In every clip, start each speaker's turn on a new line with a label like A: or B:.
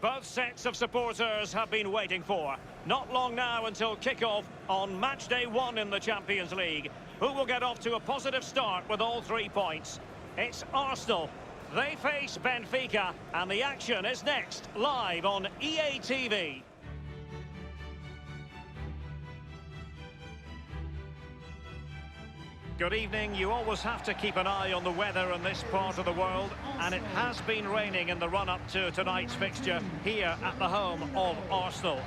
A: Both sets of supporters have been waiting for. Not long now until kick-off on match day 1 in the Champions League. Who will get off to a positive start with all 3 points? It's Arsenal. They face Benfica, and the action is next, live on EA TV. Good evening. You always have to keep an eye on the weather in this part of the world, and it has been raining in the run-up to tonight's fixture here at the home of Arsenal.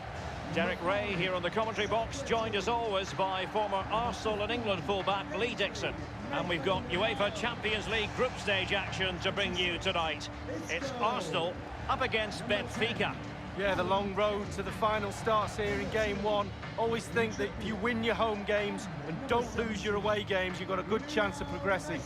A: Derek Ray here on the commentary box, joined as always by former Arsenal and England fullback Lee Dixon. And we've got UEFA Champions League group stage action to bring you tonight. It's Arsenal up against Benfica.
B: Yeah, the long road to the final starts here in game 1. Always think that if you win your home games and don't lose your away games, you've got a good chance of progressing.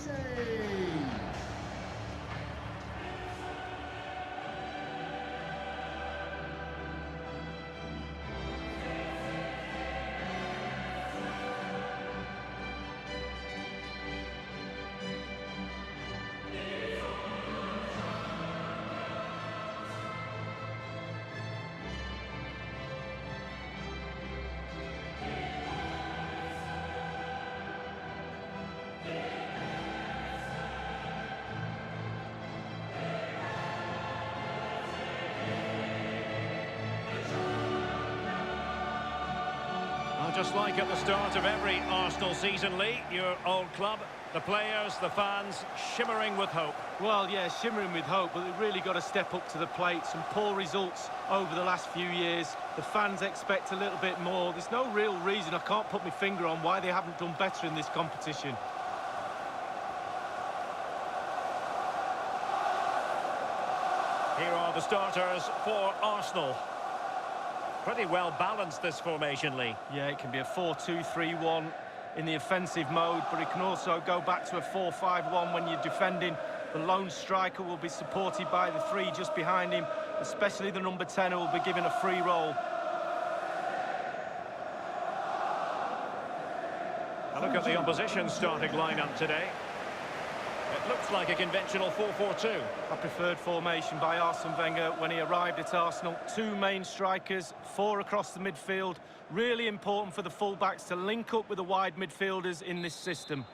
A: Just like at the start of every Arsenal season, Lee, your old club, the players, the fans, shimmering with hope.
B: Well, yeah, shimmering with hope, but they've really got to step up to the plate. Some poor results over the last few years. The fans expect a little bit more. There's no real reason, I can't put my finger on why they haven't done better in this competition.
A: Here are the starters for Arsenal. Pretty well balanced, this formation, Lee.
B: Yeah, it can be a 4-2-3-1 in the offensive mode, but it can also go back to a 4-5-1 when you're defending. The lone striker will be supported by the 3 just behind him, especially the number 10 who will be given a free role.
A: A look at the opposition starting lineup today. It looks like a conventional 4-4-2.
B: A preferred formation by Arsene Wenger when he arrived at Arsenal. 2 main strikers, 4 across the midfield. Really important for the fullbacks to link up with the wide midfielders in this system.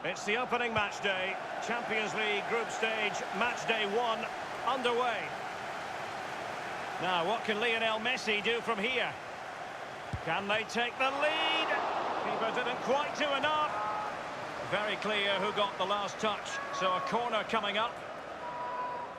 A: It's the opening match day. Champions League group stage, match day 1 underway. Now, what can Lionel Messi do from here? Can they take the lead? Keeper didn't quite do enough. Very clear who got the last touch, so a corner coming up.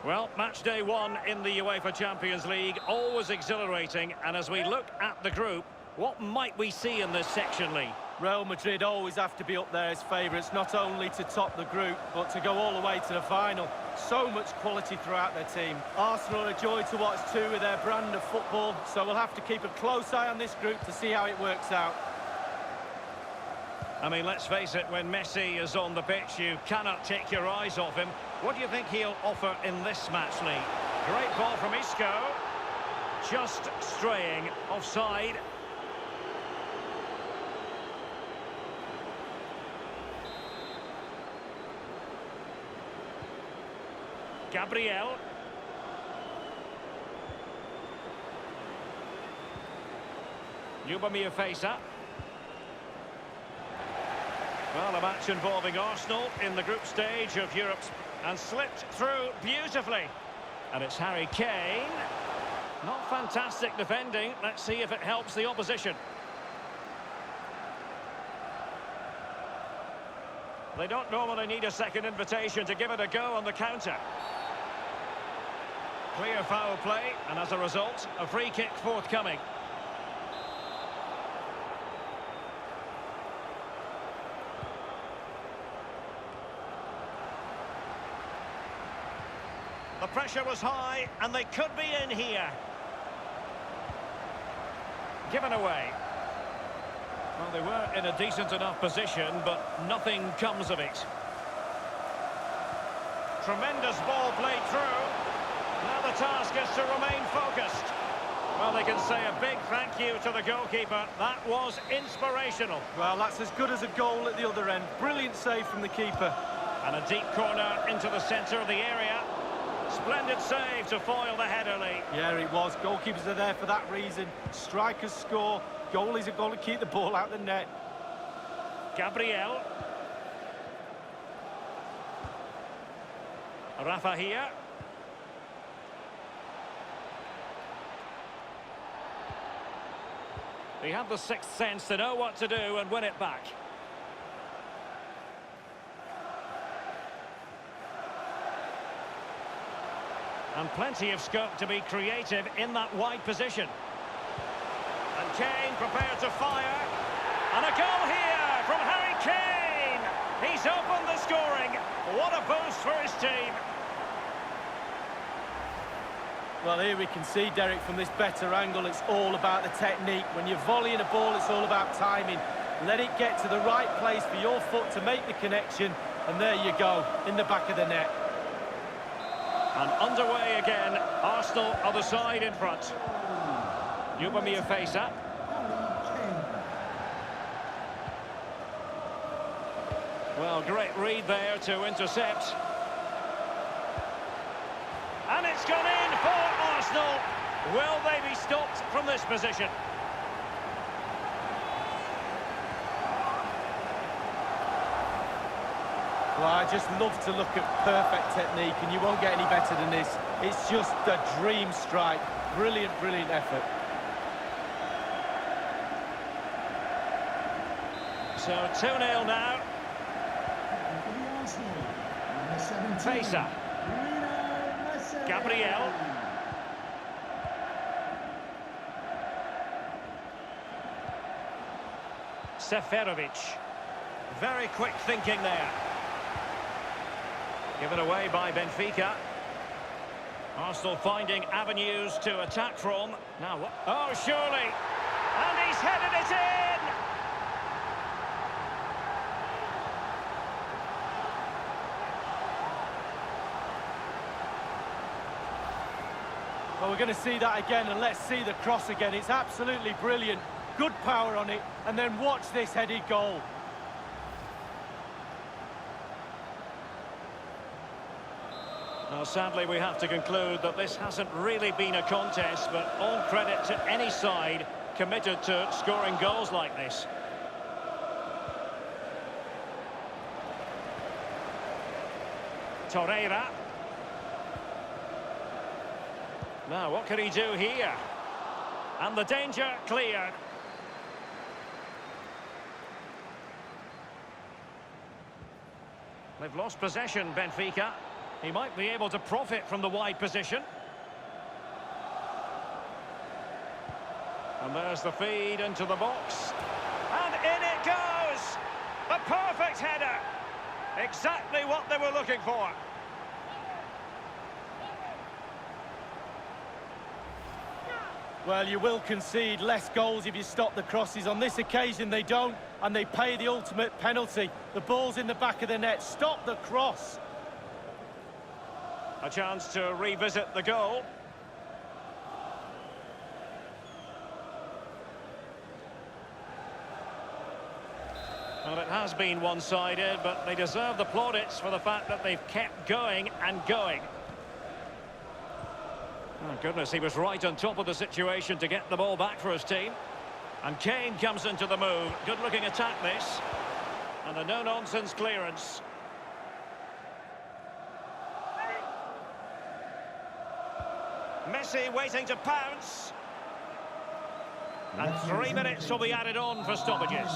A: Well, match day 1 in the UEFA Champions League, always exhilarating, and as we look at the group, what might we see in this section, Lee?
B: Real Madrid always have to be up there as favourites, not only to top the group, but to go all the way to the final. So much quality throughout their team. Arsenal are a joy to watch too with their brand of football, so we'll have to keep a close eye on this group to see how it works out.
A: I mean, let's face it, when Messi is on the pitch, you cannot take your eyes off him. What do you think he'll offer in this match, Lee? Great ball from Isco. Just straying offside. Gabriel. Lubomir face-up. Well, a match involving Arsenal in the group stage of Europe's and slipped through beautifully. And it's Harry Kane. Not fantastic defending. Let's see if it helps the opposition. They don't normally need a second invitation to give it a go on the counter. Clear foul play, and as a result, a free kick forthcoming. The pressure was high, and they could be in here. Given away. Well, they were in a decent enough position, but nothing comes of it. Tremendous ball played through. Now the task is to remain focused. Well, they can say a big thank you to the goalkeeper. That was inspirational.
B: Well, that's as good as a goal at the other end. Brilliant save from the keeper.
A: And a deep corner into the centre of the area. Splendid save to foil the header, Lee.
B: Yeah, it was. Goalkeepers are there for that reason. Strikers score. Goalies have got to keep the ball out the net.
A: Gabriel. Rafa here. He had the sixth sense to know what to do and win it back. And plenty of scope to be creative in that wide position. And Kane prepared to fire. And a goal here from Harry Kane. He's opened the scoring. What a boost for his team.
B: Well, here we can see, Derek, from this better angle, it's all about the technique. When you're volleying a ball, it's all about timing. Let it get to the right place for your foot to make the connection. And there you go, in the back of the net.
A: And underway again, Arsenal other side in front. Yubamir face-up. Well, great read there to intercept. And it's gone in for Arsenal. Will they be stopped from this position?
B: Well, I just love to look at perfect technique, and you won't get any better than this. It's just a dream strike. Brilliant, brilliant effort.
A: So 2-0 now. Facer. Gabriel. Seferovic. Very quick thinking there. Given away by Benfica. Arsenal finding avenues to attack from. Now what? Oh, surely. And he's headed it in!
B: Well, we're going to see that again, and let's see the cross again. It's absolutely brilliant. Good power on it, and then watch this headed goal.
A: Well, sadly, we have to conclude that this hasn't really been a contest, but all credit to any side committed to scoring goals like this. Torreira. Now, what can he do here? And the danger cleared. They've lost possession, Benfica. He might be able to profit from the wide position. And there's the feed into the box. And in it goes! The perfect header! Exactly what they were looking for.
B: Well, you will concede less goals if you stop the crosses. On this occasion, they don't, and they pay the ultimate penalty. The ball's in the back of the net. Stop the cross.
A: A chance to revisit the goal. Well, it has been one-sided, but they deserve the plaudits for the fact that they've kept going and going. Oh, goodness, he was right on top of the situation to get the ball back for his team. And Kane comes into the move. Good-looking attack, this. And a no-nonsense clearance. Messi waiting to pounce. And 3 minutes will be added on for stoppages.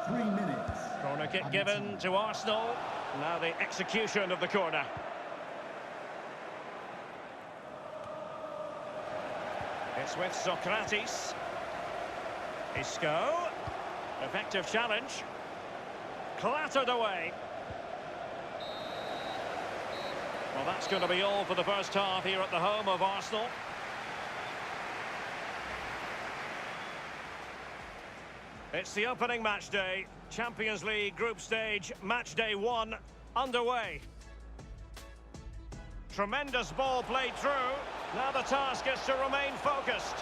C: 3 minutes.
A: Corner kick given to Arsenal. Now the execution of the corner. It's with Socrates. Isco. Effective challenge. Clattered away. Well, that's going to be all for the first half here at the home of Arsenal. It's the opening match day. Champions League group stage, match day 1 underway. Tremendous ball played through. Now the task is to remain focused.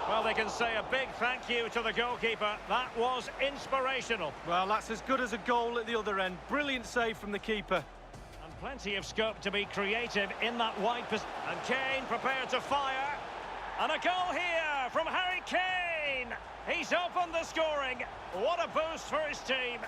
A: Well, they can say a big thank you to the goalkeeper. That was inspirational.
B: Well, that's as good as a goal at the other end. Brilliant save from the keeper.
A: And Plenty of scope to be creative in that wide position. And Kane prepared to fire. And a goal here from Harry Kane. He's opened the scoring. What a boost for his team.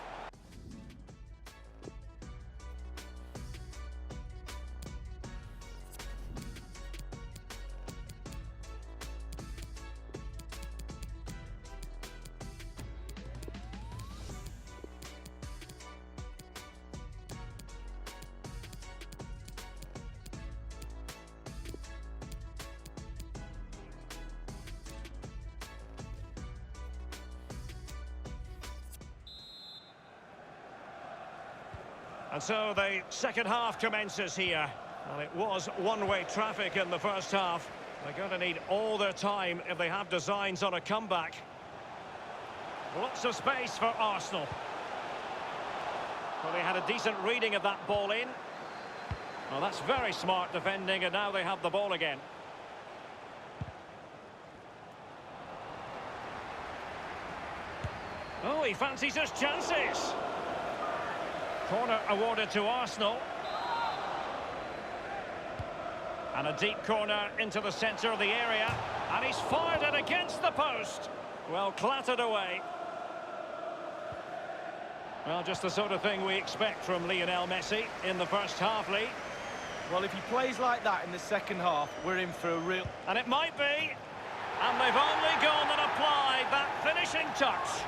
A: And so the second half commences here. Well, it was one-way traffic in the first half. They're going to need all their time if they have designs on a comeback. Lots of space for Arsenal. Well, they had a decent reading of that ball in. Well, that's very smart defending, and now they have the ball again. Oh, he fancies his chances. Corner awarded to Arsenal. And a deep corner into the centre of the area. And he's fired it against the post. Well, clattered away. Well, just the sort of thing we expect from Lionel Messi in the first half, Lee.
B: Well, if he plays like that in the second half, we're in for a real...
A: And it might be. And they've only gone and applied that finishing touch.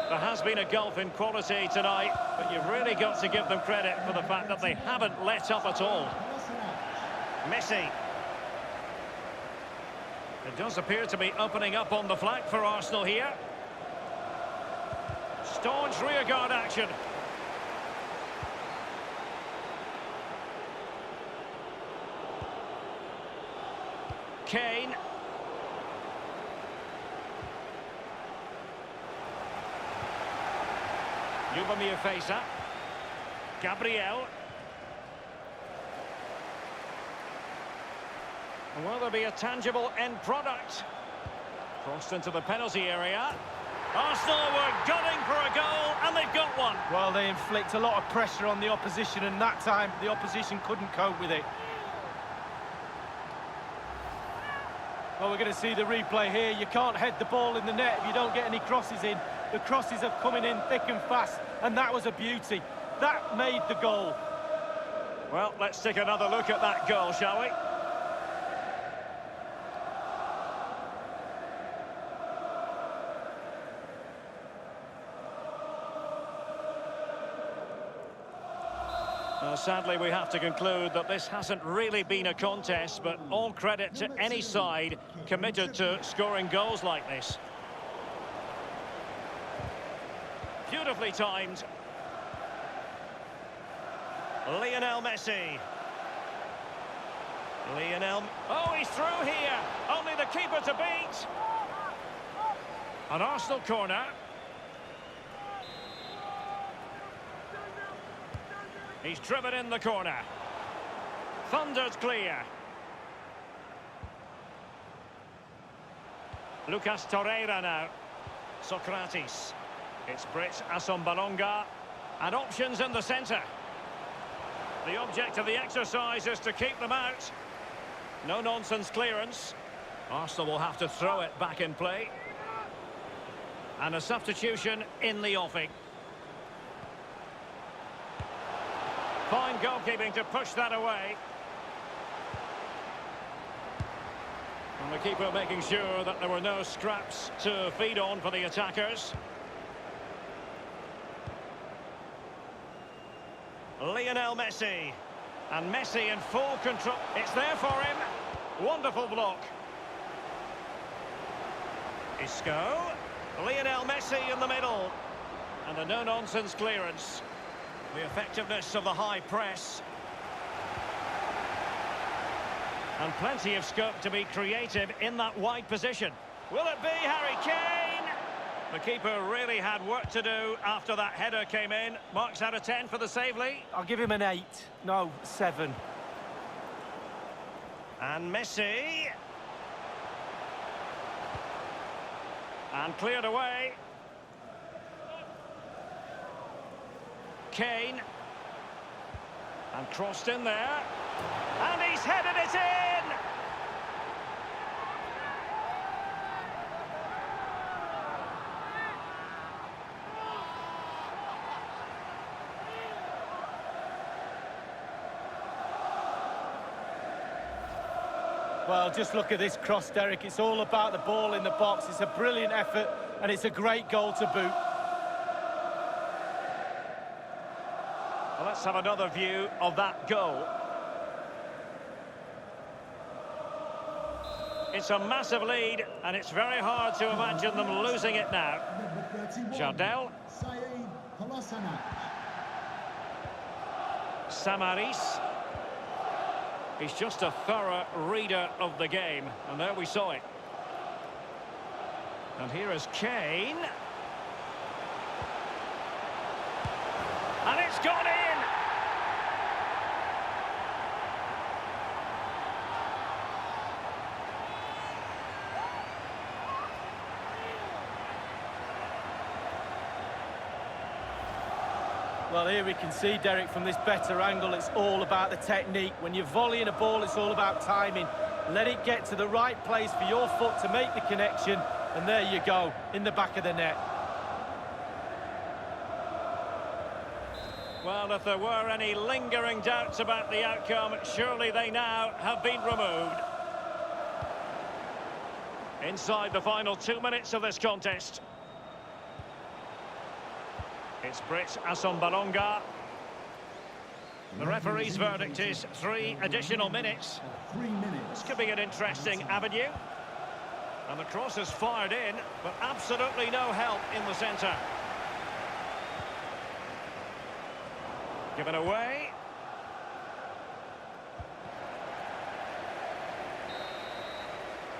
A: There has been a gulf in quality tonight, but you've really got to give them credit for the fact that they haven't let up at all. Messi. It does appear to be opening up on the flank for Arsenal here. Staunch rearguard action. Kane. Fesa. Gabriel. Will there be a tangible end product? Crossed into the penalty area. Arsenal were gunning for a goal, and they've got one.
B: Well, they inflict a lot of pressure on the opposition, and that time the opposition couldn't cope with it. Well, we're going to see the replay here. You can't head the ball in the net if you don't get any crosses in. The crosses are coming in thick and fast, and that was a beauty. That made the goal.
A: Well, let's take another look at that goal, shall we? Well, sadly, we have to conclude that this hasn't really been a contest, but all credit to any side committed to scoring goals like this. Beautifully timed. Lionel Messi. Oh, he's through here. Only the keeper to beat. An Arsenal corner. He's driven in the corner. Thundered clear. Lucas Torreira now. Socrates. It's Brits Assombalonga. And options in the centre. The object of the exercise is to keep them out. No-nonsense clearance. Arsenal will have to throw it back in play. And a substitution in the offing. Fine goalkeeping to push that away. And the keeper making sure that there were no scraps to feed on for the attackers. Lionel Messi. And Messi in full control. It's there for him. Wonderful block. Isco. Lionel Messi in the middle. And a no-nonsense clearance. The effectiveness of the high press. And plenty of scope to be creative in that wide position. Will it be Harry Kane? The keeper really had work to do after that header came in. Marks out of 10 for the save, Lee.
B: I'll give him an 8. No, 7.
A: And Messi. And cleared away. Kane. And crossed in there. And he's headed it in!
B: Well, just look at this cross, Derek. It's all about the ball in the box. It's a brilliant effort, and it's a great goal to boot.
A: Well, let's have another view of that goal. It's a massive lead, and it's very hard to imagine them losing it now. Jardel. Samaris. He's just a thorough reader of the game, and there we saw it. And here is Kane. And it's gone in!
B: Well, here we can see, Derek, from this better angle, it's all about the technique. When you're volleying a ball, it's all about timing. Let it get to the right place for your foot to make the connection, and there you go, in the back of the net.
A: Well, if there were any lingering doubts about the outcome, surely they now have been removed. Inside the final 2 minutes of this contest. It's Britt Assombalonga. The referee's verdict is 3 additional minutes.
C: 3 minutes.
A: This could be an interesting avenue. And the cross is fired in, but absolutely no help in the centre. Given away.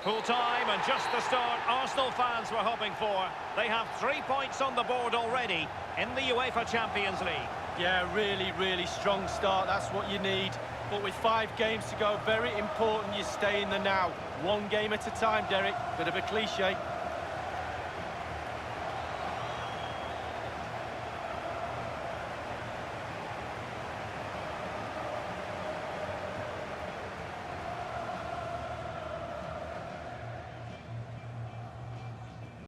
A: Full time and just the start Arsenal fans were hoping for. They have 3 points on the board already in the UEFA Champions League.
B: Yeah, really, really strong start. That's what you need. But with 5 games to go, very important you stay in the now. 1 game at a time, Derek. Bit of a cliche.